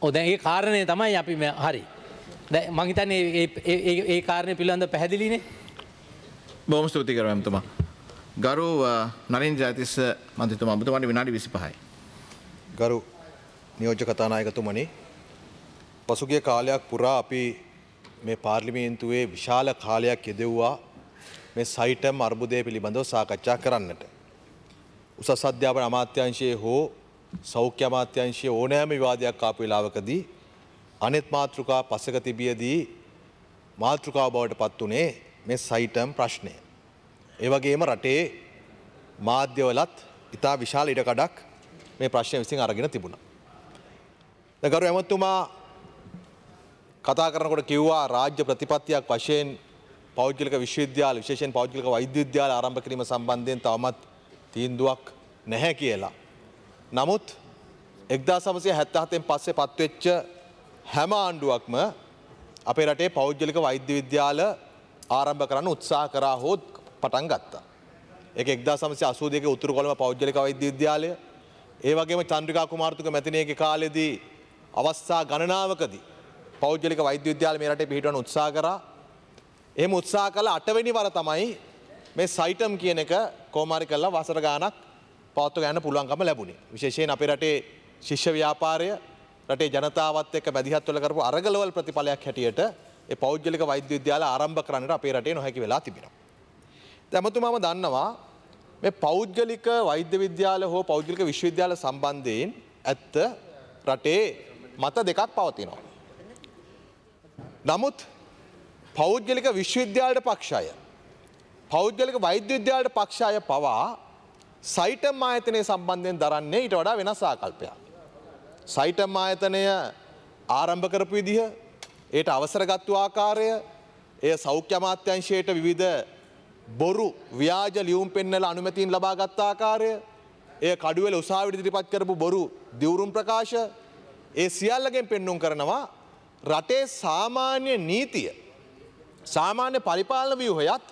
ඔව් දැන් ඒ කාරණය තමයි අපි හරි දැන් මං හිතන්නේ ඒ කාරණේ පිළිබඳව පැහැදිලිනේ. බොහොම ස්තුතියි කරුවා එතුමා. ගරු නලින් ජයතිස්ස මන්ත්‍රීතුමා ඔබතුමාට විනාඩි 25යි. ගරු නියෝජ්‍ය කතානායකතුමනි, පසුගිය කාලයක් පුරා අපි මේ පාර්ලිමේන්තුවේ විශාල කාලයක් යෙදුවා මේ සයිටම් අර්බුදය පිළිබඳව සාකච්ඡා කරන්නට. උසස් අධ්‍යාපන අමාත්‍යාංශයේ හෝ සෞඛ්‍ය අමාත්‍යාංශයේ ඕනෑම විවාදයක් ආපු වෙලාවකදී අනෙත් මාතෘකා පසක තිබියදී මාතෘකාව බවට පත් උනේ මේ සයිටම් ප්‍රශ්නය. ඒ වගේම රටේ මාධ්‍යවලත් ඉතා විශාල ඉඩකඩක් මේ ප්‍රශ්නය විසින් අරගෙන තිබුණා. දැන් ගරු ඇමතුමා කතා කරනකොට කිව්වා රාජ්‍ය ප්‍රතිපත්තියක් වශයෙන් පෞද්ගලික විශ්වවිද්‍යාල විශේෂයෙන් පෞද්ගලික වෛද්‍ය විද්‍යාල ආරම්භ කිරීම සම්බන්ධයෙන් තවමත් තීන්දුවක් නැහැ කියලා. නමුත් 1977න් පස්සේ පත්වෙච්ච හැම ආණ්ඩුවක්ම අපේ රටේ පෞද්ගලික වෛද්‍ය විද්‍යාල ආරම්භ කරන්න උත්සාහ කරා හෝ පටන් ගත්තා. ඒක 1982 උතුරු කොළඹ පෞද්ගලික වෛද්‍ය විද්‍යාලය, ඒ වගේම චන්ද්‍රිකා කුමාරතුංග මැතිණියගේ කාලෙදී අවස්ථා ගණනාවකදී පෞද්ගලික වෛද්‍ය විද්‍යාල මේ රටේ පිහිටවන්න උත්සාහ කරා. එහෙම උත්සාහ කළ 8 වෙනි වර තමයි මේ සයිටම් කියන එක කොමාරි කළා වසර ගාණක් පවත්ව ගන්න පුළුවන්කම ලැබුණේ. විශේෂයෙන් අපේ රටේ ශිෂ්‍ය ව්‍යාපාරය රටේ ජනතාවත් එක්ක මැදිහත් වෙලා කරපු අරගලවල ප්‍රතිඵලයක් හැටියට ඒ පෞද්ගලික වෛද්‍ය විද්‍යාල ආරම්භ කරන්නට අපේ රටේ නොහැකි වෙලා තිබෙනවා. දැන් මම දන්නවා මේ පෞද්ගලික වෛද්‍ය විද්‍යාල හෝ පෞද්ගලික විශ්වවිද්‍යාල සම්බන්ධයෙන් ඇත්ත රටේ මත දෙකක් පවතිනවා. නමුත් පෞද්ගලික විශ්වවිද්‍යාලයට පක්ෂය පෞද්ගලික වෛද්‍ය විද්‍යාලයට පක්ෂය පවා සයිටම් ආයතනය සම්බන්ධයෙන් දරන්නේ ඊට වඩා වෙනස් ආකල්පයක්. සයිටම් ආයතනය ආරම්භ කරපු විදිහ, ඒට අවසරගත්තු ආකාරය, එය සෞඛ්‍ය අමාත්‍යාංශයට විවිධ බොරු ව්‍යාජ ලියුම් පෙන්නලා අනුමැතින් ලබා ගත් ආකාරය, එය කඩුවෙල උසාවියට ඉදිරිපත් කරපු බොරු දිවුරුම් ප්‍රකාශ, ඒ සියල්ලගෙන් පෙන්눔 කරනවා රටේ සාමාන්‍ය නීතිය, සාමාන්‍ය පරිපාලන ව්‍යුහයත්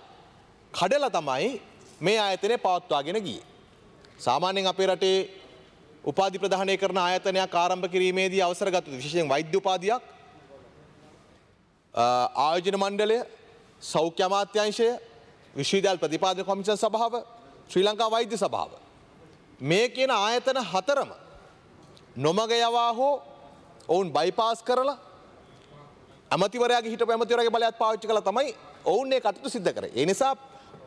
කඩලා තමයි මේ ආයතනය පවත්වාගෙන ගියේ. සාමාන්‍යයෙන් අපේ රටේ උපාධි ප්‍රදානය කරන ආයතනයක් ආරම්භ කිරීමේදී අවසරගත් විශේෂයෙන් වෛද්‍ය උපාධියක් ආයෝජන මණ්ඩලය, සෞඛ්‍ය අමාත්‍යාංශය, විශ්වවිද්‍යාල ප්‍රතිපාදන කොමිෂන් සභාව, ශ්‍රී ලංකා වෛද්‍ය සභාව මේ කියන ආයතන හතරම නොමග යවා හෝ ඔවුන් බයිපාස් කරලා අමතිවරයාගේ හිටපු අමතිවරයාගේ බලයත් පාවිච්චි කළා තමයි ඔවුන් මේ කටයුතු සිද්ධ කරේ. ඒ නිසා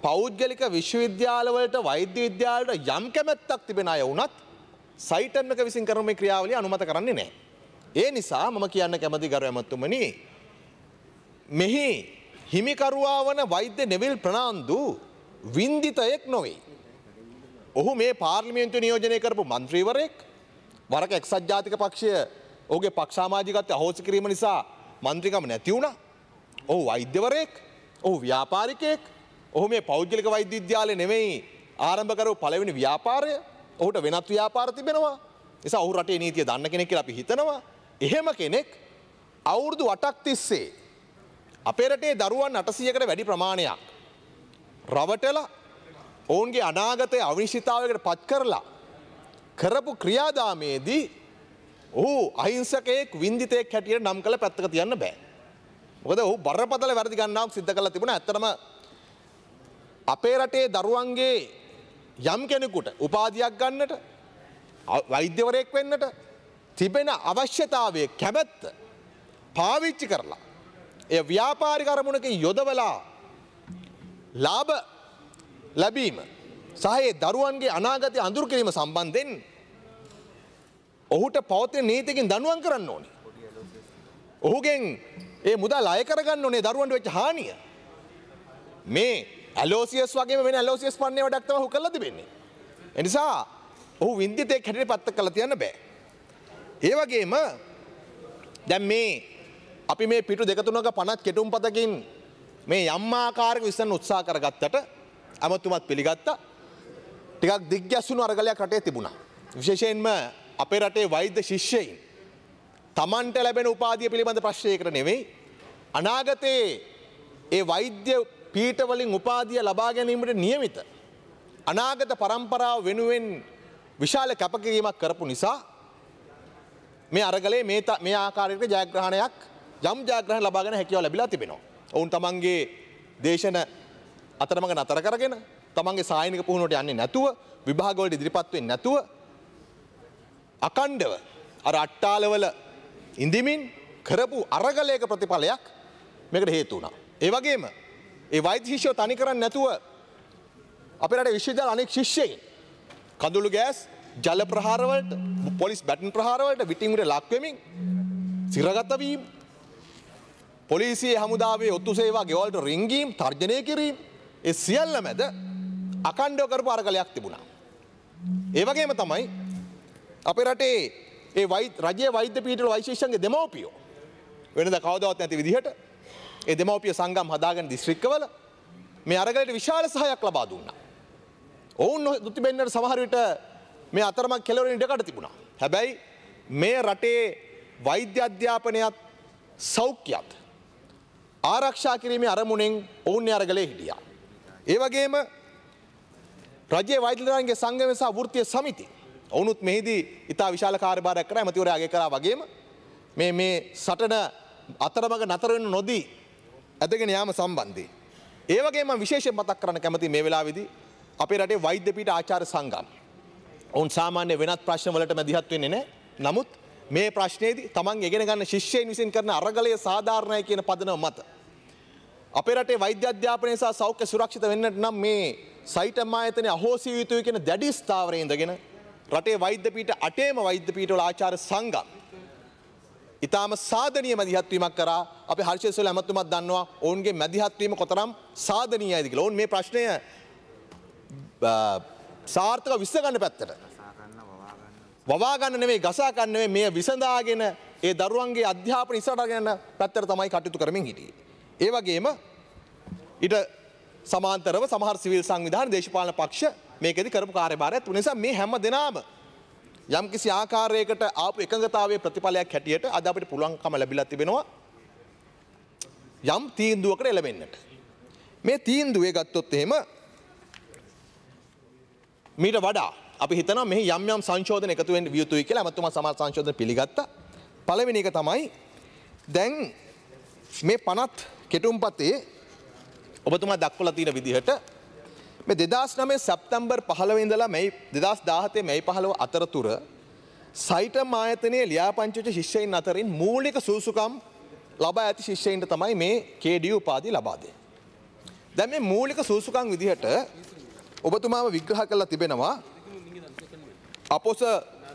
පෞද්ගලික විශ්වවිද්‍යාලවලට වෛද්‍ය විද්‍යාලවලට යම් කැමැත්තක් තිබෙන අය වුණත් සයිටම් එක විසින් කරන මේ ක්‍රියාවලිය අනුමත කරන්නේ නැහැ. ඒ නිසා මම කියන්න කැමති ගරු ඇමතුමනි, මෙහි හිමිකරුවා වන වෛද්‍ය නෙවිල් ප්‍රනාන්දු වින්දිතයෙක් නොවේ. ඔහු මේ පාර්ලිමේන්තුවේ නියෝජනය කරපු මන්ත්‍රීවරයෙක්. වරක එක්සත් ජාතික පක්ෂය ඔහුගේ පක්ෂ සමාජිකත්වය අහෝසි කිරීම නිසා මන්ත්‍රීකම නැති වුණා. ඔහු වෛද්‍යවරයෙක්, ඔහු ව්‍යාපාරිකයෙක්. ඔහු මේ පෞද්ගලික වෛද්‍ය විද්‍යාලය නෙමෙයි ආරම්භ කරපු පළවෙනි ව්‍යාපාරය. ඔහුට වෙනත් ව්‍යාපාර තිබෙනවා. නිසා ඔහු රටේ නීතිය දන්න කෙනෙක් කියලා අපි හිතනවා. එහෙම කෙනෙක් අවුරුදු 8ක් තිස්සේ අපේ රටේ දරුවන් 800කට වැඩි ප්‍රමාණයක් රවටලා ඔවුන්ගේ අනාගතය අවිනිශ්චිතතාවයකට පත් කරලා කරපු ක්‍රියාදාමයේදී ඔහු අහිංසකයෙක් වින්දිතයෙක් හැටියට නම් කළ පැත්තක තියන්න බෑ. මොකද ඔහු බරපතල වැරදි ගණනාවක් සිද්ධ කරලා තිබුණා. ඇත්තටම අපේ රටේ දරුවන්ගේ යම් කෙනෙකුට උපාධියක් ගන්නට, වෛද්‍යවරයෙක් වෙන්නට තිබෙන අවශ්‍යතාවය කැමැත්ත පාවිච්චි කරලා එය ව්‍යාපාරික අරමුණකින් යොදවලා ලාභ ලැබීම සහ ඒ දරුවන්ගේ අනාගතය අඳුරු කිරීම සම්බන්ධයෙන් ඔහුට පවතින නීතියකින් දඬුවම් කරන්න ඕනේ. ඔහුගෙන් ඒ මුදල් අය කරගන්න ඕනේ දරුවන්ට වෙච්ච හානිය. මේ ඇලෝසියස් වගේම වෙන ඇලෝසියස් පන්නේ වැඩක් තමයි ඔහු කරලා තිබෙන්නේ. ඒ නිසා ඔහු වින්දිතෙක් හැටියට පැත්තක කරලා තියන්න බෑ. ඒ වගේම දැන් මේ අපි මේ පිටු දෙක තුනක පනත් කෙටුම්පතකින් මේ යම් ආකාරයක විසඳන්න උත්සාහ කරගත්තට අමතුමත් පිළිගත්තා. ටිකක් දිග්ගැස්සුණු අරගලයක් රටේ තිබුණා. විශේෂයෙන්ම අපේ රටේ වෛද්‍ය ශිෂ්‍යයින් තමන්ට ලැබෙන උපාධිය පිළිබඳ ප්‍රශ්නයකට නෙවෙයි, අනාගතයේ ඒ වෛද්‍ය පීඨවලින් උපාධිය ලබා ගැනීමට නියමිත අනාගත පරම්පරාව වෙනුවෙන් විශාල කැපකිරීමක් කරපු නිසා මේ අරගලේ මේ ආකාරයකට ජයග්‍රහණයක් යම් ජයග්‍රහණ ලබාගෙන හැකියාව ලැබිලා තිබෙනවා. ඔවුන් තමන්ගේ දේශන අතරමඟ නතර කරගෙන තමන්ගේ සායනික පුහුණුවට යන්නේ නැතුව විභාග වලට ඉදිරිපත් වෙන්නේ නැතුව අකණ්ඩව අර අට්ටාලවල ඉඳිමින් කරපු අරගලයක ප්‍රතිඵලයක් මේකට හේතු වුණා. ඒ වගේම ඒ වෛද්‍ය ශිෂ්‍යව තනි කරන්නේ නැතුව අපේ රටේ විශ්වවිද්‍යාල අනෙක් ශිෂ්‍යයින් කඳුළු ගෑස් ජල ප්‍රහාර වලට පොලිස් බැටන් ප්‍රහාර වලට විටින් ලක් වෙමින් සිරගත වීම පොලිසියේ හමුදාවේ ඔත්තු සේවා ගෙවල්ට රින්ගීම් තර්ජනය කිරීම ඒ සියල්ල මැද අකණ්ඩව කරපු අරගලයක් තිබුණා. ඒ වගේම තමයි අපේ රටේ ඒ රජයේ වෛද්‍ය පීඨවල වෛශිෂ්‍යංග දෙමව්පියෝ වෙනද කවදාවත් නැති විදිහට ඒ දෙමව්පිය සංගම් හදාගෙන දිස්ත්‍රික්කවල මේ අරගලයට විශාල සහායක් ලබා දුන්නා. ඔවුන් දුතිබෙන්නට සමහර විට මේ අතරමඟ කෙළවරින් ඉඩකට තිබුණා. හැබැයි මේ රටේ වෛද්‍ය අධ්‍යාපනයත් සෞඛ්‍යයත් ආරක්ෂා කිරීමේ අරමුණෙන් ඔවුන් මේ අරගලේ හිටියා. ඒ වගේම රජයේ වෛද්‍යවරුන්ගේ සංගමය සහ වෘත්තීය සමිති ඔවුනුත් මෙහිදී ඉතා විශාල කාර්යභාරයක් කරා ඇමතිවරයා අගය කරා වගේම මේ සටන අතරමඟ නතර වෙන්න නොදී ඇදගෙන යාම සම්බන්ධයෙන්. ඒ වගේම මම විශේෂයෙන් මතක් කරන්න කැමතියි මේ වෙලාවේදී අපේ රටේ වෛද්‍ය පීඨ ආචාර්ය සංගම්. ඔවුන් සාමාන්‍ය වෙනත් ප්‍රශ්න වලට මැදිහත් වෙන්නේ නැහැ. නමුත් මේ ප්‍රශ්නේදී තමන් ඉගෙන ගන්න ශිෂ්‍යයින් විසින් කරන අරගලය සාධාරණයි කියන පදනම මත අපේ රටේ වෛද්‍ය අධ්‍යාපනය සහ සෞඛ්‍ය සුරක්ෂිත වෙන්නට නම් මේ සයිටම් ආයතනයේ අහෝසි යුතුයි කියන දැඩි ස්ථාවරයේ ඉඳගෙන රටේ වෛද්‍ය පීඨ 8ේම වෛද්‍ය පීඨවල ආචාර්ය සංගම් ඊටාම සාධනීය මැදිහත් වීමක් කරා. අපි හර්ෂේසල ඇමතුමත් දන්නවා ඔවුන්ගේ මැදිහත් වීම කොතරම් සාධනීයයිද කියලා. ඔවුන් මේ ප්‍රශ්නය සාර්ථකව විසඳගන්න පැත්තට වවා ගන්න නෙවෙයි ගසා ගන්න නෙවෙයි මේ විසඳාගෙන ඒ දරුවන්ගේ අධ්‍යාපන ඉස්සරහට ගෙන පැත්තට තමයි කටයුතු කරමින් හිටියේ. ඒ වගේම ඊට සමාන්තරව සමහර සිවිල් සංවිධාන දේශපාලන පක්ෂ මේකෙදි කරපු කාර්යභාරයත් උන නිසා මේ හැම දෙනාම යම් කිසි ආකාරයකට ආපු එකඟතාවයේ ප්‍රතිඵලයක් හැටියට අද අපිට පුළුවන්කම ලැබිලා තිබෙනවා යම් තීන්දුවකට එළවෙන්නට. මේ තීන්දුවේ ගත්තොත් එහෙම මීට වඩා අපි හිතනවා මෙහි යම් යම් සංශෝධන එකතු වෙන්න විය යුතුයි කියලා අමතුමා සමහර සංශෝධන පිළිගත්තා. පළවෙනි එක තමයි දැන් මේ පනත් කෙටුම්පතේ ඔබතුමා දක්වලා තියෙන විදිහට මේ 2009 සැප්තැම්බර් 15 ඉඳලා මේ 2017 මේ 15 අතරතුර සයිටම් ආයතනයේ ලියාපදිංචි වෙච්ච ශිෂ්‍යයින් අතරින් මූලික සුසුකම් ලබා ඇති ශිෂ්‍යයින්ට තමයි මේ KD උපාධිය ලබා දෙන්නේ. දැන් මේ මූලික සුසුකම් විදිහට ඔබතුමාම විග්‍රහ කරලා තිබෙනවා අපොස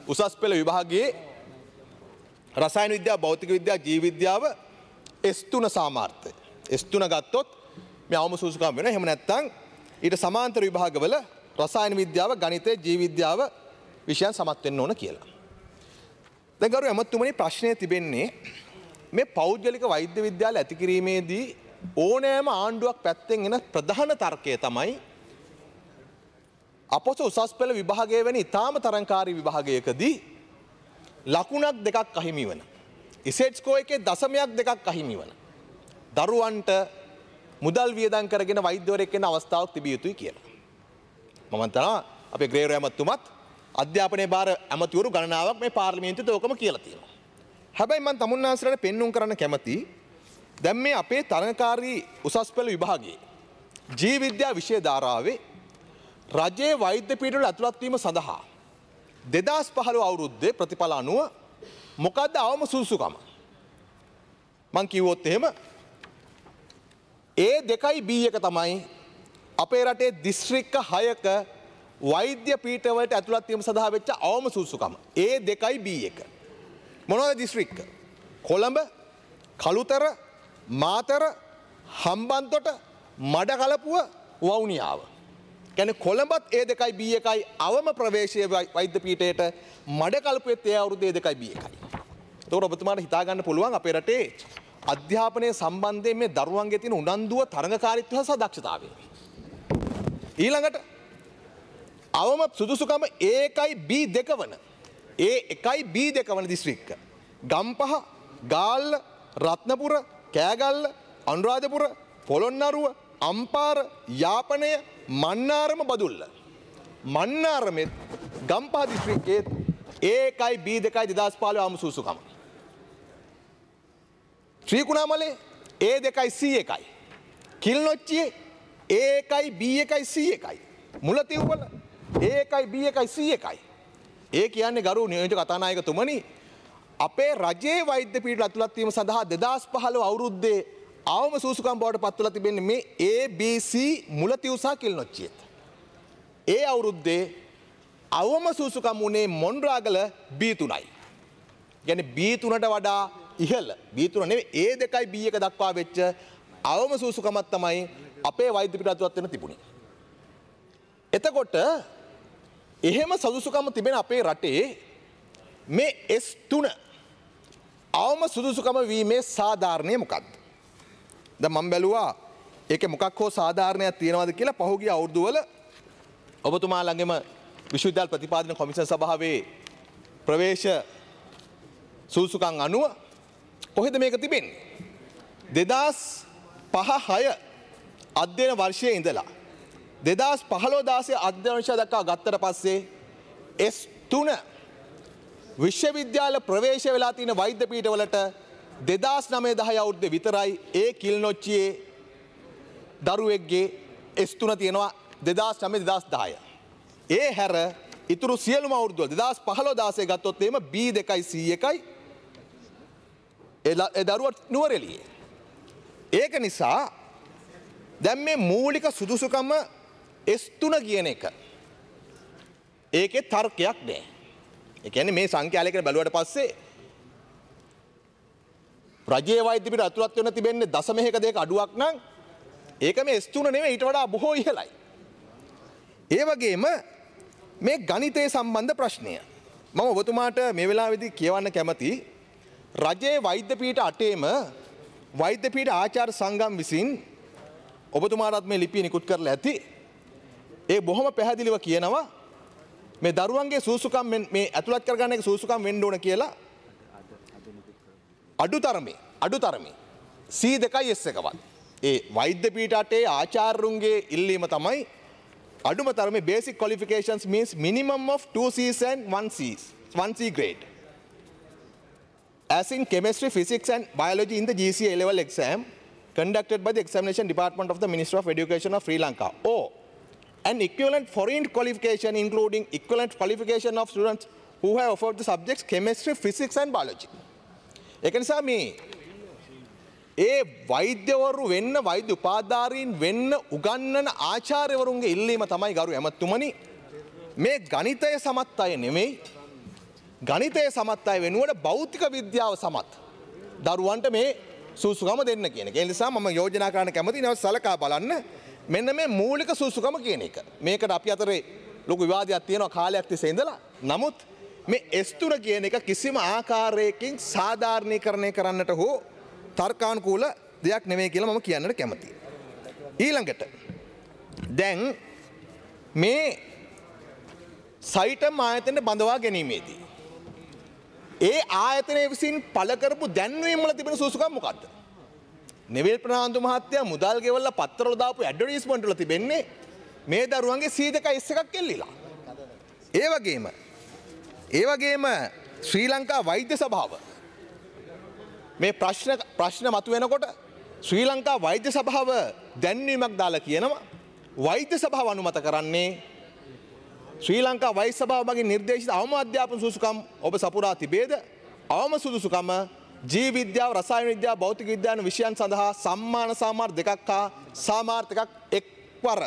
උසස් පෙළ විභාගයේ රසායන විද්‍යාව, භෞතික විද්‍යාව, ජීව විද්‍යාව S3 සාමාර්ථය. S3 ගත්තොත් මේ අවම සුසුකම් වෙනවා. එහෙම නැත්නම් ඊට සමාන්තර විභාගවල රසායන විද්‍යාව, ගණිතය, ජීව විද්‍යාව විෂයන් සමත් වෙන්න ඕන කියලා. දැන් ගරු ඇමතුමනි ප්‍රශ්නය තිබෙන්නේ මේ පෞද්ගලික වෛද්‍ය විද්‍යාල ඇති කිරීමේදී ඕනෑම ආණ්ඩුවක් පැත්තෙන් එන ප්‍රධාන තර්කය තමයි අපොස උසස් පෙළ විභාගය වැනි ඉතාම තරංකාරී විභාගයකදී ලකුණක් දෙකක් අහිමි වන. ඉසෙට් ස්කෝර් එකේ දශමයක් දෙකක් අහිමි වන. දරුවන්ට මුදල් වියදම් කරගෙන වෛද්‍යවරයෙක් වෙන්න අවස්ථාවක් තිබිය යුතුයි කියලා. මම හිතනවා අපේ ග්‍රේර් ඇමතුමත් අධ්‍යාපනයේ බාර ඇමතිවරු ගණනාවක් මේ පාර්ලිමේන්තුවේ ඔකම කියලා තියෙනවා. හැබැයි මම තමුන්නාන්සලට පෙන්눔 කරන්න කැමතියි දැන් මේ අපේ තරංකාරී උසස් පෙළ විභාගයේ ජීව විද්‍යා විෂය ධාරාවේ රජයේ වෛද්‍ය පීඨවල ඇතුළත් වීම සඳහා 2015 අවුරුද්දේ ප්‍රතිඵල අනුව මොකද්ද අවම සුසුකම? මං කිව්වොත් එහෙම A2B1 තමයි අපේ රටේ දිස්ත්‍රික්ක 6ක වෛද්‍ය පීඨවලට ඇතුළත් වීම සඳහා වෙච්ච අවම සුසුකම. A2B1. මොනවද දිස්ත්‍රික්ක? කොළඹ, කළුතර, මාතර, හම්බන්තොට, මඩකලපුව, වවුනියාව. කියන්නේ කොළඹත් A2B1යි අවම ප්‍රවේශයේ වෛද්‍ය පීඨයට මඩකලපුවෙත් ඒ අවුරුද්දේ A2B1යි. ඒතකොට ඔබතුමාට හිතා ගන්න පුළුවන් අපේ රටේ අධ්‍යාපනයේ සම්බන්ධයෙන් මේ දරුවන්ගේ තියෙන උනන්දුව, තරඟකාරීත්වය සහ දක්ෂතාවය. ඊළඟට අවම සුදුසුකම A1B2 වන A1B2 වන දිස්ත්‍රික්ක ගම්පහ, ගාල්ල, රත්නපුර, කෑගල්ල, අනුරාධපුර, පොළොන්නරුව, අම්පාර, යාපනය, මන්නාරම, බදුල්ල. මන්නාරමෙත් ගම්පහ දිස්ත්‍රික්කයේ A1 B2 2015 ආම සුසුකම. ශ්‍රීකුණාමලේ A2 C1. කිල්නොච්චියේ A1 B1 C1. මුලතිව්වල A1 B1 C1. ඒ කියන්නේ ගරු නියෝජ්‍ය කතානායකතුමනි අපේ රජයේ වෛද්‍ය පීඨ ඇතුළත් වීම සඳහා 2015 අවුරුද්දේ අවම සූසුකම් බවට පත් වෙලා තිබෙන්නේ මේ ABC මුලතිව් සහ කිල්නොච්චියට. ඒ අවුරුද්දේ අවම සූසුකම් උනේ මොන්රාගල B3යි. කියන්නේ B3ට වඩා ඉහළ B3 නෙවෙයි A2 B1 දක්වා වෙච්ච අවම සූසුකමක් තමයි අපේ වෛද්‍ය පීඨ ඇතුළත් වෙන තිබුණේ. එතකොට එහෙම සුදුසුකම තිබෙන අපේ රටේ මේ S3 අවම සුදුසුකම වීමේ සාධාරණය මොකක්ද? දැන් මම බැලුවා ඒකේ මොකක් හෝ සාධාරණයක් තියෙනවද කියලා පහුගිය අවුරුදුවල ඔබතුමා ළඟම විශ්වවිද්‍යාල ප්‍රතිපාදන කොමිෂන් සභාවේ ප්‍රවේශ සුදුසුකම් අනුව කොහෙද මේක තිබෙන්නේ? 2005-6 අධ්‍යයන වර්ෂයේ ඉඳලා 2015-16 අධ්‍යයන වර්ෂය දක්වා ගත්තට පස්සේ S3 විශ්වවිද්‍යාල ප්‍රවේශ වෙලා තියෙන වෛද්‍ය පීඨවලට 2009-10 අවුරුද්දේ විතරයි ඒ කිල්නොච්චියේ දරුවෙක්ගේ S3 තියෙනවා 2009-2010. ඒ හැර ඉතුරු සියලුම අවුරුද්දවල 2015-16 ගත්තොත් එහෙම B2 C1 ඒ දරුවා නුවරඑළියේ. ඒක නිසා දැන් මේ මූලික සුදුසුකම S3 කියන එක ඒකේ තර්කයක් නෑ. ඒ කියන්නේ මේ සංඛ්‍යාලයකට බැලුවට පස්සේ රජයේ වෛද්‍ය පීඨ ඇතුළත් වෙන තිබෙන්නේ 0.2 අඩුවක් නම් ඒක මේ S3 නෙවෙයි ඊට වඩා බොහෝ ඉහළයි. ඒ වගේම මේ ගණිතයේ සම්බන්ධ ප්‍රශ්නය මම ඔබතුමාට මේ වෙලාවේදී කියවන්න කැමති රජයේ වෛද්‍ය පීඨ 8ේම වෛද්‍ය පීඨ ආචාර්ය සංගම් විසින් ඔබතුමාටත් මේ ලිපිය නිකුත් කරලා ඇති. ඒ බොහොම පැහැදිලිව කියනවා මේ දරුවන්ගේ සූසුකම් මේ ඇතුළත් කරගන්න එක සූසුකම් වෙන්න ඕන කියලා අඩුතරමේ C2 S1වත් ඒ වෛද්‍ය පීඨ 8 ආචාර්යරුන්ගේ ඉල්ලීම තමයි අඩුම තරමේ basic qualifications means minimum of 2 C's and 1 C grade as in chemistry, physics and biology in the GCSE A-level exam conducted by the examination department of the Ministry of Education of Sri Lanka, or an equivalent foreign qualification including equivalent qualification of students who have offered the subjects chemistry, physics and biology. ඒක නිසා මේ ඒ වෛද්‍යවරු වෙන්න වෛද්‍ය උපාධාරීන් වෙන්න උගන්වන ආචාර්යවරුන්ගේ ඉල්ලීම තමයි ගරු ඇමතුමනි මේ ගණිතය සමත් අය නෙමෙයි ගණිතය සමත් අය වෙනුවට භෞතික විද්‍යාව සමත් දරුවන්ට මේ සුසුකම දෙන්න කියන එක. ඒ නිසා මම යෝජනා කරන්න කැමතියි නැවත සලකා බලන්න මෙන්න මේ මූලික සුසුකම කියන එක. මේකට අපි අතරේ ලොකු විවාදයක් තියෙනවා කාලයක් තිස්සේ ඉඳලා. නමුත් මේ S3 කියන එක කිසිම ආකාරයකින් සාධාරණීකරණය කරන්නට හෝ තර්කානුකූල දෙයක් නෙමෙයි කියලා මම කියන්නට කැමතියි. ඊළඟට දැන් මේ සයිටම් ආයතනයේ බඳවා ගැනීමේදී ඒ ආයතනය විසින් පළ කරපු දැන්වීම් වල තිබෙන සුසුකම් මොකක්ද? නෙවිල් ප්‍රනාන්දු මහත්තයා මුදල් ගෙවලා පත්තරවල දාපු ඇඩ්වර්ටයිස්මන්ට් වල තිබෙන්නේ මේ දරුවන්ගේ C2 S1 කෙල්ලිලා. ඒ වගේම ශ්‍රී ලංකා වෛද්‍ය සභාව මේ ප්‍රශ්න මතුවෙනකොට ශ්‍රී ලංකා වෛද්‍ය සභාව දැන්වීමක් දාලා කියනවා වෛද්‍ය සභාව අනුමත කරන්නේ ශ්‍රී ලංකා වෛද්‍ය සභාව මගින් නිර්දේශිත අවම අධ්‍යාපන සුසුකම් ඔබ සපුරා තිබේද? අවම සුදුසුකම ජීව විද්‍යාව, රසායන විද්‍යාව, භෞතික විද්‍යාව විෂයන් සඳහා සම්මාන සාමාර්ථ දෙකක් හා සාමාර්ථ එකක් එක්වර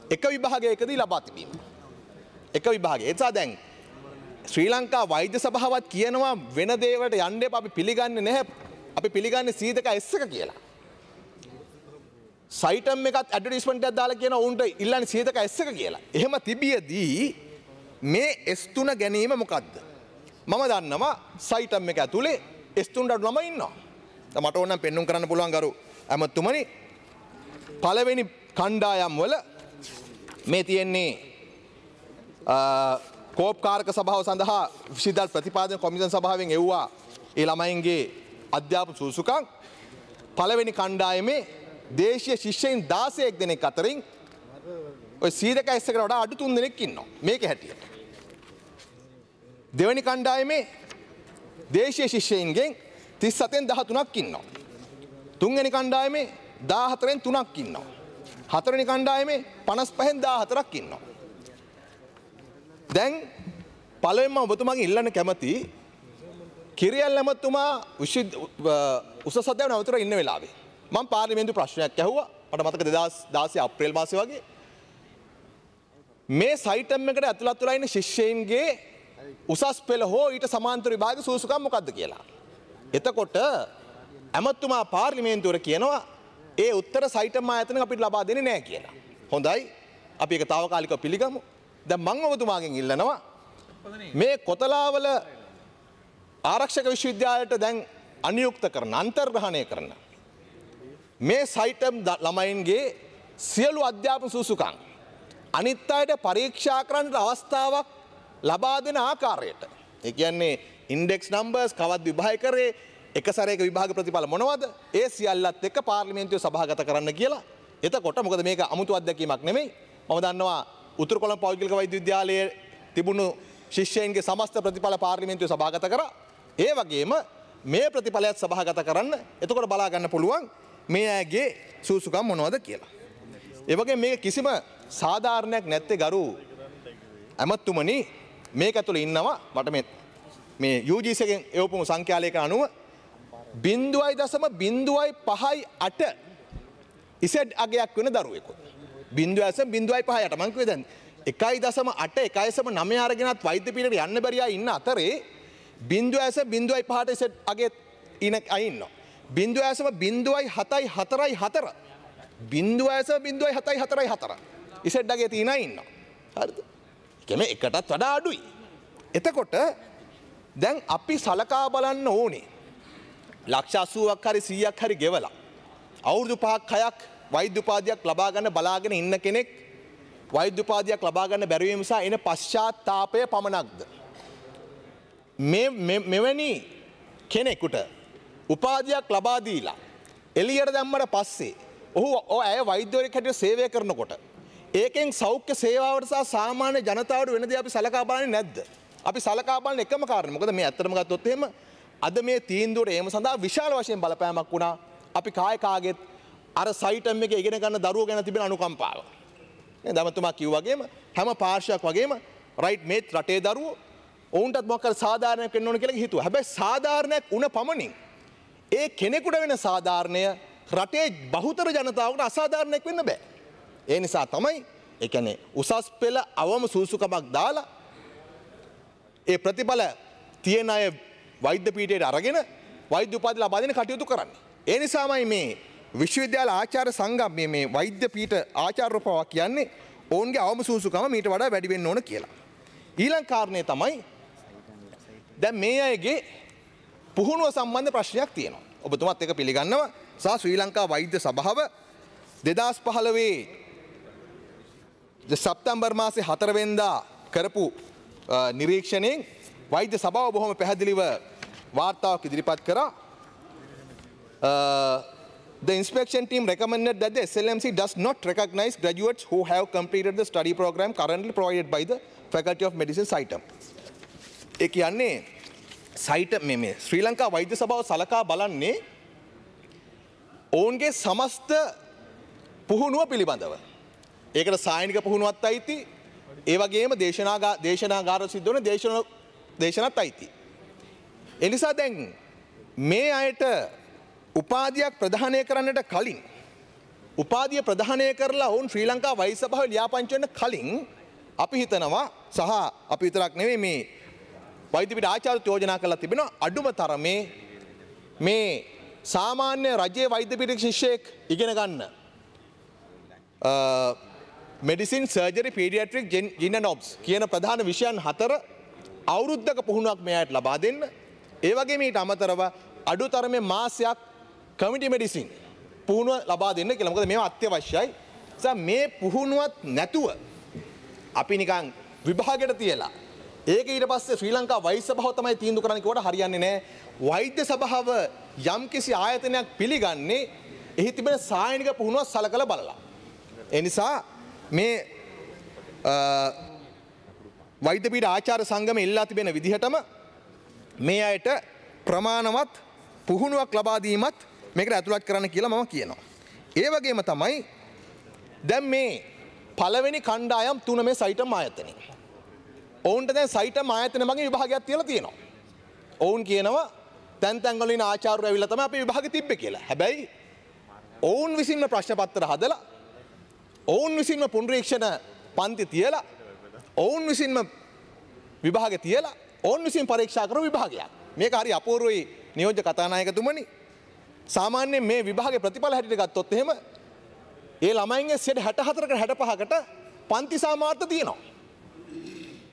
එක විභාගයකදී ලබා තිබීම. එක විභාගය. ඒ නිසා දැන් ශ්‍රී ලංකා වෛද්‍ය සභාවත් කියනවා වෙන දේවල්ට යන්න එපා අපි පිළිගන්නේ නැහැ. අපි පිළිගන්නේ C2 S1 කියලා. සයිටම් එකත් ඇඩ්වර්ටයිස්මන්ට් එකක් දාලා කියනවා උන්ට ඉල්ලන්නේ C2 S1 කියලා. එහෙම තිබියදී මේ S3 ගැනීම මොකද්ද? මම දන්නවා සයිටම් එක ඇතුලේ S3ට ළමයි ඉන්නවා. දැන් මට ඕන නම් පෙන්눔 කරන්න පුළුවන් ගරු ඇමතුමනි පළවෙනි කණ්ඩායම් වල මේ තියෙන්නේ කෝප්කාරක සභාව සඳහා විශ්වවිද්‍යාල ප්‍රතිපාදන කොමිෂන් සභාවෙන් එව්වා ඒ ළමයින්ගේ අධ්‍යාපන සුසුකම්. පළවෙනි කණ්ඩායමේ දේශීය ශිෂ්‍යයින් 16 දෙනෙක් අතරින් ඔය C2S එකට වඩා අඩු 3 දෙනෙක් ඉන්නවා. මේක හැටියට. දෙවෙනි කණ්ඩායමේ දේශීය ශිෂ්‍යයින්ගෙන් 37න් 13ක් ඉන්නවා. තුන්වෙනි කණ්ඩායමේ 14න් 3ක් ඉන්නවා. හතරවෙනි කණ්ඩායමේ 55න් 14ක් ඉන්නවා. දැන් පළවෙනිම ඔබතුමාගෙන් ඉල්ලන්න කැමති කිරියල් ඇමතුමා උසස් අධ්‍යාපන අමාත්‍යවර ඉන්න වෙලාවේ මම පාර්ලිමේන්තු ප්‍රශ්නයක් ඇහුවා. මට මතක 2016 අප්‍රේල් මාසේ වගේ මේ සයිටම් එකට ඇතුළත් වෙලා ඉන්න ශිෂ්‍යයින්ගේ උසස් පෙළ හෝ ඊට සමාන්තර විභාග සුසුකම් මොකක්ද කියලා. එතකොට ඇමතුමා පාර්ලිමේන්තුවට කියනවා ඒ උත්තර සයිටම් ආයතන අපිට ලබා දෙන්නේ නැහැ කියලා. හොඳයි. අපි ඒක తాවකාලිකව පිළිගමු. දැන් මම ඔබතුමාගෙන් ඉල්ලනවා මේ කොතලාවල ආරක්ෂක විශ්වවිද්‍යාලයට දැන් අනියුක්ත කරන අන්තර්ග්‍රහණය කරන මේ සයිටම් ළමයින්ගේ සියලු අධ්‍යාපන සුසුකම් අනිත් අයට පරීක්ෂා කරන්න අවස්ථාවක් ලබා දෙන ආකාරයට. ඒ කියන්නේ ඉන්ඩෙක්ස් නම්බර්ස් කවද්ද විභාග කරේ එක සැරයක විභාග ප්‍රතිඵල මොනවද? ඒ සියල්ලත් එක්ක පාර්ලිමේන්තුවේ සභාගත කරන්න කියලා. එතකොට මොකද මේක අමුතු අත්දැකීමක් නෙමෙයි. මම දන්නවා උතුරු කොළඹ පෞද්ගලික වෛද්‍ය විද්‍යාලයේ තිබුණු ශිෂ්‍යයින්ගේ සමස්ත ප්‍රතිඵල පාර්ලිමේන්තුවේ සභාගත කරා. ඒ වගේම මේ ප්‍රතිඵලයත් සභාගත කරන්න. එතකොට බලා ගන්න පුළුවන් මේ අයගේ සූසුකම් මොනවද කියලා. ඒ වගේම මේක කිසිම සාධාරණයක් නැත්තේ ගරු ඇමතුමනි මේක ඇතුළේ ඉන්නවා මට මේ UGC එකෙන් එවපු සංඛ්‍යාලයක අනුව 0.05 ඉසෙඩ් අගයක් වෙන දරුවෙකු. 0.05 මං කිව්වේ දැන් 1.8 1.9 අරගෙනත් වෛද්‍ය පීඨයට යන්න බැරි අය ඉන්න අතරේ 0.05 ඉසෙඩ් අගේ ඉන්න අය ඉන්නවා. 0.074 0.074 ඉසෙඩ් අගේ තියෙන අය ඉන්නවා. හරිද? ඒකෙම එකටත් වඩා අඩුයි. එතකොට දැන් අපි සලකා බලන්න ඕනේ ලක්ෂ 80ක් හරි 100ක් හරි ගෙවලා අවුරුදු 5ක් 6ක් වෛද්‍ය උපාධියක් ලබා ගන්න බලාගෙන ඉන්න කෙනෙක් වෛද්‍ය උපාධියක් ලබා ගන්න බැරි වීම නිසා එන පශ්චාත්තාපය පමණක්ද මෙවැනි කෙනෙකුට උපාධියක් ලබා දීලා එළියට දැම්මට පස්සේ ඔහු ඇය වෛද්‍යවරයෙක් හැටියට සේවය කරනකොට ඒකෙන් සෞඛ්‍ය සේවාවට සහ සාමාන්‍ය ජනතාවට වෙන දේ අපි සලකා බලන්නේ නැද්ද? අපි සලකා බලන එකම කාරණේ. මොකද මේ ඇත්තටම ගත්තොත් එහෙම අද මේ තීන්දුවට ඒම සඳහා විශාල වශයෙන් බලපෑමක් වුණා. අපි කාගෙත් අර සයිටම් එකේ ඉගෙන ගන්න දරුවෝ ගැන තිබෙන අනුකම්පාව. නේද? දමතුමා කිව්වා වගේම හැම පාර්ශවයක් වගේම රයිට් මේ රටේ දරුවෝ ඔවුන්ටත් මොකක් හරි සාධාරණයක් වෙන්න ඕන කියලා හිතුවා. හැබැයි සාධාරණයක් වුණ පමණින් ඒ කෙනෙකුට වෙන සාධාරණය රටේ බහුතර ජනතාවට අසාධාරණයක් වෙන්න බෑ. ඒ නිසා තමයි ඒ කියන්නේ උසස් පෙළ අවම සූසුකමක් දාලා ඒ ප්‍රතිඵල තියෙන අය වෛද්‍ය පීඨයට අරගෙන වෛද්‍ය උපාධිය ලබා දෙන්න කටයුතු කරන්නේ. ඒ නිසාමයි මේ විශ්වවිද්‍යාල ආචාර්ය සංගම් මේ වෛද්‍ය පීඨ ආචාර්යපවා කියන්නේ ඔවුන්ගේ අවම සූසුකම මීට වඩා වැඩි වෙන්න ඕන කියලා. ඊළඟ කාරණේ තමයි දැන් මේ අයගේ පුහුණුව සම්බන්ධ ප්‍රශ්නයක් තියෙනවා. ඔබතුමාත් ඒක පිළිගන්නවා. සහ ශ්‍රී ලංකා වෛද්‍ය සභාව 2015 සැප්තැම්බර් මාසේ 4 වෙනිදා කරපු නිරීක්ෂණයෙන් වෛද්‍ය සභාව බොහොම පැහැදිලිව වාර්තාවක් ඉදිරිපත් කරා. The inspection team recommended that the SLMC does not recognize graduates who have completed the study program currently provided by the Faculty of Medicine SITEM. ඒ කියන්නේ SITEM මේ ශ්‍රී ලංකා වෛද්‍ය සභාව සලකා බලන්නේ ඔවුන්ගේ සමස්ත පුහුණුව පිළිබඳව. ඒකට සායනික පුහුණුවත් අයිති, ඒ වගේම දේශනාගාර සිද්ධ වන දේශනත් අයිති. ඒ නිසා දැන් මේ අයට උපාධියක් ප්‍රදානය කරන්නට කලින් උපාධිය ප්‍රදානය කරලා ඔවුන් ශ්‍රී ලංකා වෛද්‍ය සභාවේ ලියාපදිංචි වෙන්න කලින් අපි හිතනවා සහ අපි විතරක් නෙවෙයි මේ වෛද්‍ය පීඨ ආචාර්ය යෝජනා කරලා තිබෙනවා අඩුම තරමේ මේ සාමාන්‍ය රජයේ වෛද්‍ය පීඨ ශිෂ්‍යයෙක් ඉගෙන ගන්න මෙඩිසින් සර්ජරි පීඩියාට්‍රික් ජින් ඇන්ඩ් ඔබ්ස් කියන ප්‍රධාන විෂයන් 4 අවුරුද්දක පුහුණුවක් මෙයාට ලබා දෙන්න. ඒ වගේම ඊට අමතරව අඩු තරමේ මාසයක් කමිටි මෙඩිසින් පුහුණුව ලබා දෙන්න කියලා. මොකද මේවා අත්‍යවශ්‍යයි. මේ පුහුණුවත් නැතුව අපි නිකන් විභාගයට තියලා ඒක ඊට පස්සේ ශ්‍රී ලංකා වෛද්‍ය සභාව තමයි තීන්දුව කරන්න කිව්වට හරියන්නේ නැහැ. වෛද්‍ය සභාව යම්කිසි ආයතනයක් පිළිගන්නේ එහි තිබෙන සායනික පුහුණුව සලකලා බලලා. ඒ නිසා මේ වෛද්‍යපීඨ ආචාර්ය සංගමේ ඉල්ලා තිබෙන විදිහටම මේ අයට ප්‍රමාණවත් පුහුණුවක් ලබා දීමත් මේකට ඇතුළත් කරන්න කියලා මම කියනවා. ඒ වගේම තමයි දැන් මේ පළවෙනි කණ්ඩායම් 3 මේ සයිටම් ආයතනෙ. ඔවුන්ට දැන් සයිටම් ආයතන මගින් විභාගයක් තියලා තියෙනවා. ඔවුන් කියනවා තැන් තැන් වලින් ආචාර්යවරු ඇවිල්ලා තමයි අපි විභාගෙ තිබ්බේ කියලා. හැබැයි ඔවුන් විසින්ම ප්‍රශ්න පත්‍ර හදලා ඔවුන් විසින්ම පුනරීක්ෂණ පන්ති තියලා ඔවුන් විසින්ම විභාගෙ තියලා ඔවුන් විසින් පරීක්ෂා කරන විභාගයක්. මේක හරි අපූර්වයි නියෝජ්‍ය කතානායකතුමනි. සාමාන්‍යයෙන් මේ විභාගේ ප්‍රතිඵල හැටියට ගත්තොත් එහෙම ඒ ළමයින්ගේ 64කට 65කට පන්ති සාමාර්ථ තියෙනවා.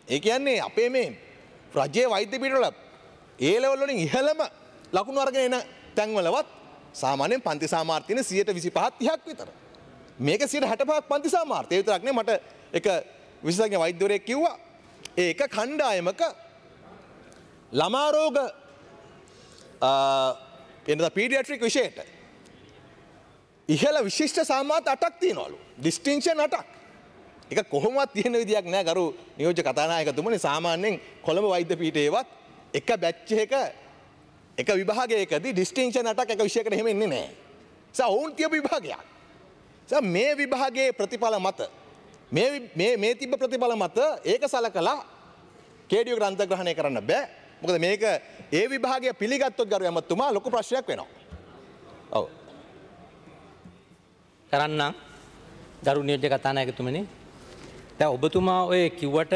ඒ කියන්නේ අපේ මේ රජයේ වෛද්‍ය පීඨවල ඒ ලෙවල් වලින් ඉහළම ලකුණු අරගෙන එන තැන්වලවත් සාමාන්‍යයෙන් පන්ති සාමාර්ථ තියෙන 125ක් 30ක් විතර. මේක 65ක් පන්ති සාමාර්ථ. ඒ විතරක් නෙවෙයි මට එක විශේෂඥ වෛද්‍යවරයෙක් කිව්වා ඒ එක කණ්ඩායමක ළමා රෝග එනද පීඩියාට්‍රික් විෂයට ඉහළ විශිෂ්ට සාමාර්ථ 8ක් තියෙනවලු. ඩිස්ටින්ක්ෂන් 8ක්. ඒක කොහොමවත් තියෙන විදියක් නෑ ගරු නියෝජ්‍ය කතානායකතුමනි. සාමාන්‍යයෙන් කොළඹ වෛද්‍ය පීඨයේවත් එක බැච් එක විභාගයකදී ඩිස්ටින්ක්ෂන් 8ක් එක විෂයකට එහෙම එන්නේ නෑ. ඔවුන් තියපු විභාගයක්. මේ විභාගයේ ප්‍රතිඵල මත මේ තිබ්බ ප්‍රතිඵල මත ඒක සලකලා කේඩියෝ ග්‍රන්ථ ග්‍රහණය කරන්න බෑ. මොකද මේක ඒ විභාගය පිළිගත්තොත් ගරු ඇමතුමා ලොකු ප්‍රශ්නයක් වෙනවා. ඔව්. කරන්නම් ගරු නියෝජ්‍ය කතානායකතුමනි. දැන් ඔබතුමා ඔය කිව්වට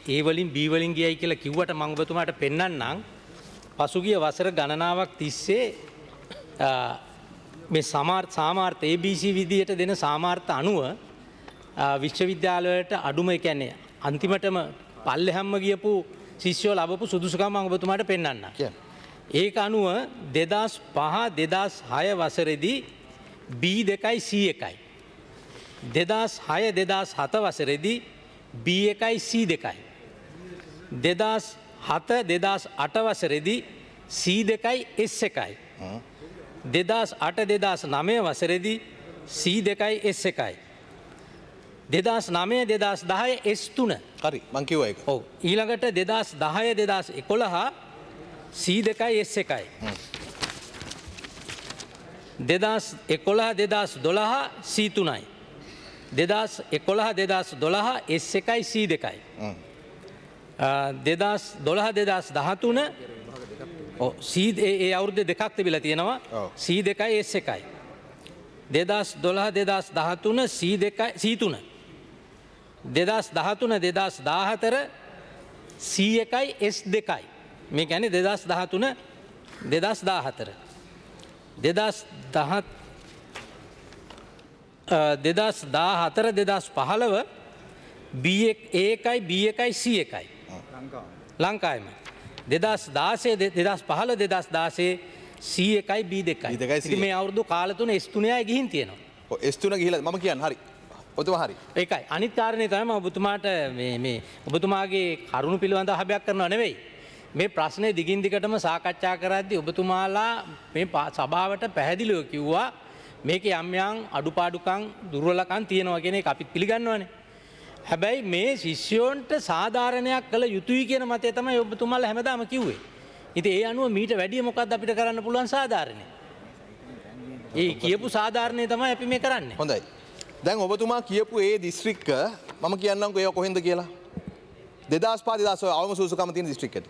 ඒ වලින් B වලින් ගියයි කියලා කිව්වට මම ඔබතුමාට පෙන්නන්නම්. පසුගිය වසර ගණනාවක් තිස්සේ මේ සාමාර්ථ ABC විදියට දෙන සාමාර්ථ අනුව විශ්වවිද්‍යාලවලට අඩුම ඒ කියන්නේ අන්තිමටම පල්ලෙහැම්ම ගියපු ශිෂ්‍යෝ ලැබපු සුදුසුකම් මම ඔබතුමාට පෙන්නන්නම්. ඒක අනුව 2005-2006 වසරේදී B2යි C1යි 2006-2007 වසරේදී B1යි C2යි 2007-2008 වසරේදී C2යි S1යි 2008-2009 වසරේදී C2යි S1යි 2009-2010 S3 හරි මං කිව්වා ඒක. ඔව් ඊළඟට 2010-2011 C2යි S1යි 2011-2012 C3යි 2011-2012 S1යි C2යි 2012-2013 ඒ අවුරුද්දේ දෙකක් තිබිලා තියෙනවා C2යි S1යි 2012-2013 C3 2013-2014 C1යි S2යි මේ කියන්නේ 2013-2014 2014-2015 B1යි B1යි C1යි ලංකාවෙම 2016-2015-2016 C1යි B2යි ඉතින් මේ අවුරුදු කාල තුන S3යි ගිහින් තියෙනවා. ඔව් S3 ගිහිලා මම කියන්නේ හරි. ඔතම හරි. ඒකයි. අනිත් කාරණේ තමයි ඔබතුමාට මේ ඔබතුමාගේ කරුණු පිළිබඳව අහබයක් කරනව නෙවෙයි. මේ ප්‍රශ්නේ දිගින් දිගටම සාකච්ඡා කරද්දී ඔබතුමාලා මේ සභාවට පැහැදිලිව කිව්වා මේකේ යම් යම් අඩුපාඩුකම් දුර්වලකම් තියෙනවා කියන එක අපිත් පිළිගන්නවනේ. හැබැයි මේ ශිෂ්‍යයන්ට සාධාරණයක් කළ යුතුයි කියන මතය තමයි ඔබතුමාලා හැමදාම කිව්වේ. ඉතින් ඒ අනුව මීට වැඩිය මොකක්ද අපිට කරන්න පුළුවන් සාධාරණේ? ඒ කියපු සාධාරණේ තමයි අපි මේ කරන්නේ. හොඳයි. දැන් ඔබතුමා කියපු ඒ දිස්ත්‍රික්ක මම කියන්නම්කෝ ඒක කොහෙන්ද කියලා. 2005-2006 අවම සුසුකම තියෙන දිස්ත්‍රික්කයට.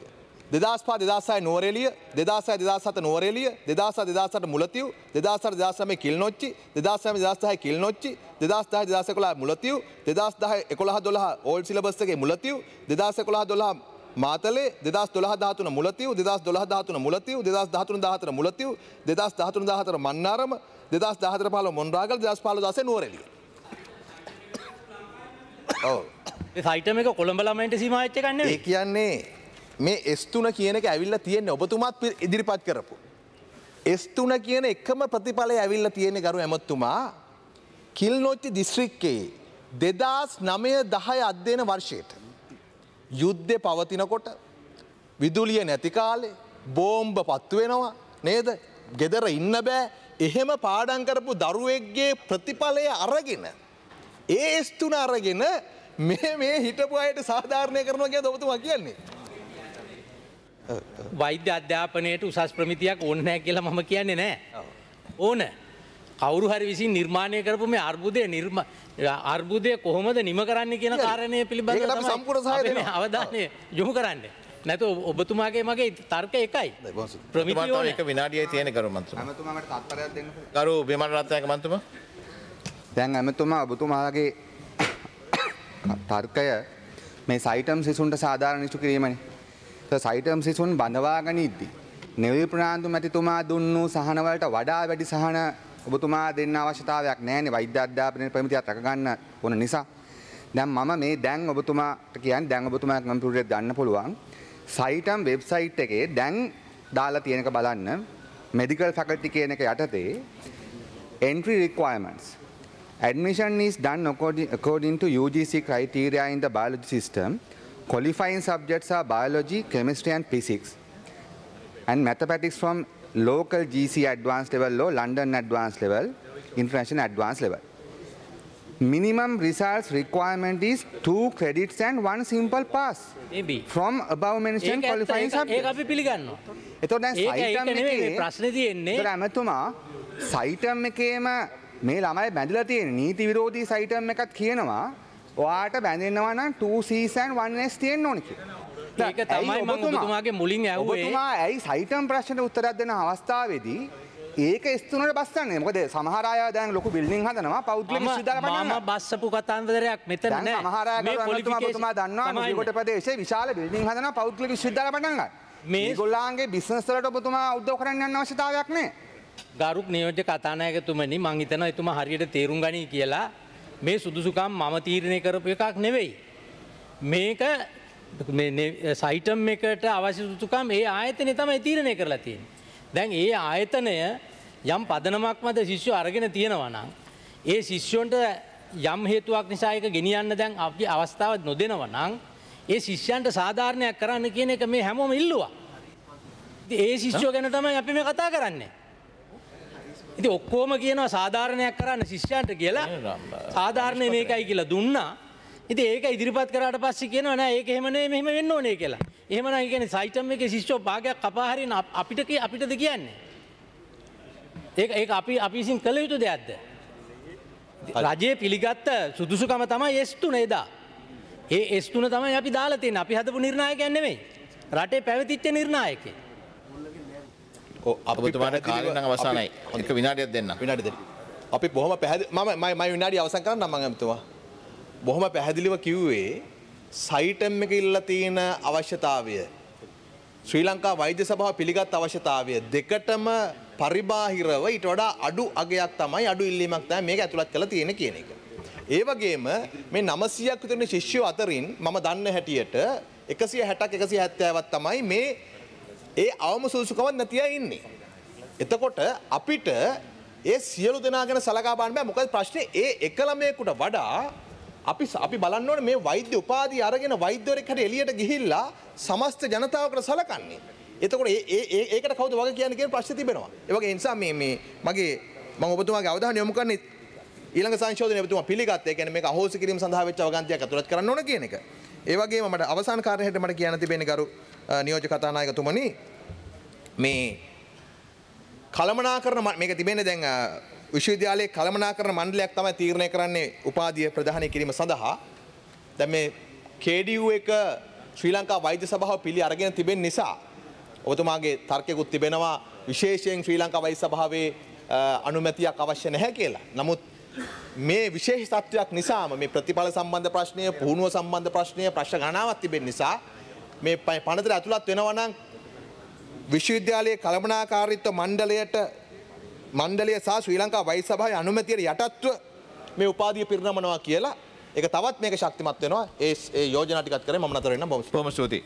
2005-2006 නුවරඑළිය, 2006-2007 නුවරඑළිය, 2007-2008 මුලතිව්, 2008-2009 කිල්නොච්චි, 2009-2010 කිල්නොච්චි, 2010-2011 මුලතිව්, 2010-11-12 ඕල්ඩ් සිලබස් එකේ මුලතිව්, 2011-12 මාතලේ 2012-13 මුලතිව් 2012-13 මුලතිව් 2013-14 මුලතිව් 2013-14 මන්නාරම 2014-15 මොන්රාගල් 2015-16 නුවරඑළිය. ඔව්. ඒ සයිටම් එක කොළඹ ළමයින්ට සීමා වෙච්ච එකක් නෙවෙයි. ඒ කියන්නේ මේ S3 කියන එක ඇවිල්ලා තියෙන්නේ ඔබතුමාත් ඉදිරිපත් කරපු. S3 කියන එකම ප්‍රතිඵලය ඇවිල්ලා තියෙන්නේ ගරු ඇමතුමා කිල්නොච්චි දිස්ත්‍රික්කයේ 2009-10 අධ්‍යයන වර්ෂයට. යුද්ධය පවතිනකොට විදුලිය නැති කාලේ බෝම්බ පත්තු වෙනවා නේද? ගෙදර ඉන්න බෑ. එහෙම පාඩම් කරපු දරුවෙක්ගේ ප්‍රතිඵලය අරගෙන ඒ S3 අරගෙන මේ හිටපු අයට සාධාරණය කරනවා කියන ඔබතුමා කියන්නේ. වෛද්‍ය අධ්‍යාපනයට උසස් ප්‍රමිතියක් ඕනේ නැහැ කියලා මම කියන්නේ නැහැ. ඕන. කවුරු හරි විසින් නිර්මාණය කරපු මේ අර්බුදය කොහොමද නිම කරන්න කියන කාරණය පිළිබඳව ඒකට අපි සම්පූර්ණ සහාය තමයි දෙනවා. අවධානය යොමු කරන්නේ. නැත්නම් ඔබතුමාගේ මගේ තර්ක එකයි. ප්‍රමිතිය ඕනේ. එක විනාඩියයි තියෙන කරු මන්ත්‍රී. ඇමතුමාට තත්පරයක් දෙන්න. කරු බිමල් රත්නායක මන්ත්‍රී. දැන් ඇමතුමා ඔබතුමාගේ තර්කය මේ සයිටම් සිසුන්ට සාධාරණ ඉෂ්ටු කිරීමනේ. සයිටම් සිසුන් බඳවාගෙන ඉද්දී නෙවිල් ප්‍රනාන්දු මැතිතුමා දුන්නු සහන වලට වඩා වැඩි සහන ඔබතුමා දෙන්න අවශ්‍යතාවයක් නැහැනේ වෛද්‍ය අධ්‍යාපනයේ ප්‍රමිතියක් රැක ගන්න ඕන නිසා. දැන් මම මේ දැන් ඔබතුමාට කියන්නේ දැන් ඔබතුමා කම්පියුටරේ ගන්න පුළුවන් සයිටම් වෙබ්සයිට් එකේ දැන් දාලා තියෙනක බලන්න මෙඩිකල් ෆැකල්ටි කියන එක යටතේ entry requirements. Admission is done according to UGC criteria in the biology system. Qualifying subjects are biology, chemistry and physics. And mathematics from local GC advanced level or London advanced level, international advanced level. Minimum results requirement is 2 credits and 1 simple pass. Maybe. From above mentioned qualifying subjects. ඒක අපි පිළිගන්නවා. එතකොට දැන් ඒක නෙමෙයි මේ ප්‍රශ්නේ තියෙන්නේ. ඒතර ඇමතුමා සයිටම් එකේම මේ ළමයි බැඳලා තියෙන නීති විරෝධී සයිටම් එකක් කියනවා ඔයාට බැඳෙනවා නම් 2Cs and 1S තියෙන්න ඕනේ කියලා. ඒක තමයි මම ඔබතුමාගේ මුලින් ඇහුවේ. ඔබතුමා ඇයි සයිටම් ප්‍රශ්නට උත්තරයක් දෙන අවස්ථාවේදී ඒක S3ට බස්සන්නේ? මොකද සමහර අය දැන් ලොකු බිල්ඩින් හදනවා පෞද්ගලික විශ්වවිද්‍යාල පටන් මම බස්සපු කතන්දරයක් මෙතන නෑ. දැන් සමහර අය ඔබතුමා දන්නවා නුගේගොඩ ප්‍රදේශයේ විශාල බිල්ඩින් හදනවා පෞද්ගලික විශ්වවිද්‍යාල පටන් ගන්න. මේගොල්ලන්ගේ බිස්නස් වලට ඔබතුමා උදව් කරන්න යන්න අවශ්‍යතාවයක් නෑ. ගරුක් නියෝජ්‍ය කතානායකතුමනි මං හිතනවා එතුමා හරියට තේරුම් ගනී කියලා. මේ සුදුසුකම් මම තීරණය කරපු එකක් නෙවෙයි. මේක මේ සයිටම් එකට අවශ්‍ය සුදුසුකම් ඒ ආයතනය තමයි තීරණය කරලා තියෙන්නේ. දැන් ඒ ආයතනය යම් පදනමක් මත ශිෂ්‍යෝ අරගෙන තියෙනවා නම් ඒ ශිෂ්‍යොන්ට යම් හේතුවක් නිසා ඒක ගෙනියන්න දැන් අපි අවස්ථාව නොදෙනවා නම් ඒ ශිෂ්‍යයන්ට සාධාරණයක් කරන්න කියන එක මේ හැමෝම ඉල්ලුවා. ඉතින් ඒ ශිෂ්‍යෝ ගැන තමයි අපි මේ කතා කරන්නේ. ඉතින් ඔක්කොම කියනවා සාධාරණයක් කරන්න ශිෂ්‍යයන්ට කියලා. සාධාරණය මේකයි කියලා දුන්නා. ඉතින් ඒක ඉදිරිපත් කරාට පස්සේ කියනවා නෑ ඒක එහෙම නෙවෙයි මෙහෙම වෙන්න ඕනේ කියලා. එහෙමනම් ඒ කියන්නේ සයිටම් එකේ ශිෂ්‍යෝ භාගයක් කපා හරින අපිටද කියන්නේ. ඒක අපි විසින් කළ යුතු දෙයක්ද? රජයේ පිළිගත්ත සුදුසුකම තමයි S3 එදා. ඒ S3 තමයි අපි දාලා තියෙන්නේ. අපි හදපු නිර්ණායකයන් නෙමෙයි. රටේ පැවතිච්ච නිර්ණායකයන්. ඔබතුමාට කාලය නම් අවසానයි. එක විනාඩියක් දෙන්න. විනාඩි දෙන්න. අපි බොහොම පැහැදිලි මම විනාඩිය අවසන් කරන්න මම ඇමතුමා. බොහොම පැහැදිලිව කිව්වේ සයිටම් එක ඉල්ලලා තියෙන අවශ්‍යතාවය ශ්‍රී ලංකා වෛද්‍ය සභාව පිළිගත් අවශ්‍යතාවය දෙකටම පරිබාහිරව ඊට වඩා අඩු අගයක් තමයි අඩු ඉල්ලීමක් තමයි මේක ඇතුළත් කරලා තියෙන කියන එක. ඒ වගේම මේ 900ක් විතර ශිෂ්‍යයෝ අතරින් මම දන්න හැටියට 160ක් 170ක් තමයි මේ ඒ අවම සුදුසුකමක් නැතිව ඉන්නේ. එතකොට අපිට ඒ සියලු දෙනා ගැන සලකා බලන්න බෑ. මොකද ප්‍රශ්නේ ඒ එක ළමයෙකුට වඩා අපි බලන්න ඕනේ මේ වෛද්‍ය උපාධිය අරගෙන වෛද්‍යවරයෙක් හැට එළියට ගිහිල්ලා සමස්ත ජනතාවකට සලකන්නේ. එතකොට ඒකට කවුද වග කියන්නේ කියන ප්‍රශ්නේ තිබෙනවා. ඒ වගේ නිසා මම ඔබතුමාගේ අවධානය යොමු කරන්නේ ඊළඟ සංශෝධනය ඔබතුමා පිළිගත්තා. ඒ කියන්නේ මේක අහෝසි කිරීම සඳහා වෙච්ච අවගන්තියක් අතුලත් කරන්න ඕන කියන එක. ඒ වගේම මට අවසාන කාර්යයට මට කියන්න තිබෙන්නේ ගරු නියෝජ්‍ය කතානායකතුමනි මේ කළමනාකරණ මේක තිබෙන්නේ දැන් විශ්වවිද්‍යාලයේ කළමනාකරණ මණ්ඩලයක් තමයි තීරණය කරන්නේ උපාධිය ප්‍රදානය කිරීම සඳහා. දැන් මේ KDU එක ශ්‍රී ලංකා වෛද්‍ය සභාව පිළි අරගෙන තිබෙන නිසා ඔබතුමාගේ තර්කයකුත් තිබෙනවා විශේෂයෙන් ශ්‍රී ලංකා වෛද්‍ය සභාවේ අනුමැතියක් අවශ්‍ය නැහැ කියලා. නමුත් මේ විශේෂ තත්ත්වයක් නිසාම මේ ප්‍රතිඵල සම්බන්ධ ප්‍රශ්නය, පුහුණුව සම්බන්ධ ප්‍රශ්නය, ප්‍රශ්න ගණනාවක් තිබෙන නිසා මේ පනතට ඇතුළත් වෙනවා නම් විශ්වවිද්‍යාලයේ කළමනාකාරීත්ව මණ්ඩලය සහ ශ්‍රී ලංකා වෛද්‍ය සභාවේ අනුමැතියට යටත්ව මේ උපාධිය පිරිනමනවා කියලා ඒක තවත් මේක ශක්තිමත් වෙනවා. ඒ යෝජනා ටිකත් කරේ මම නතර වෙන්න බොහොම ස්තුතියි.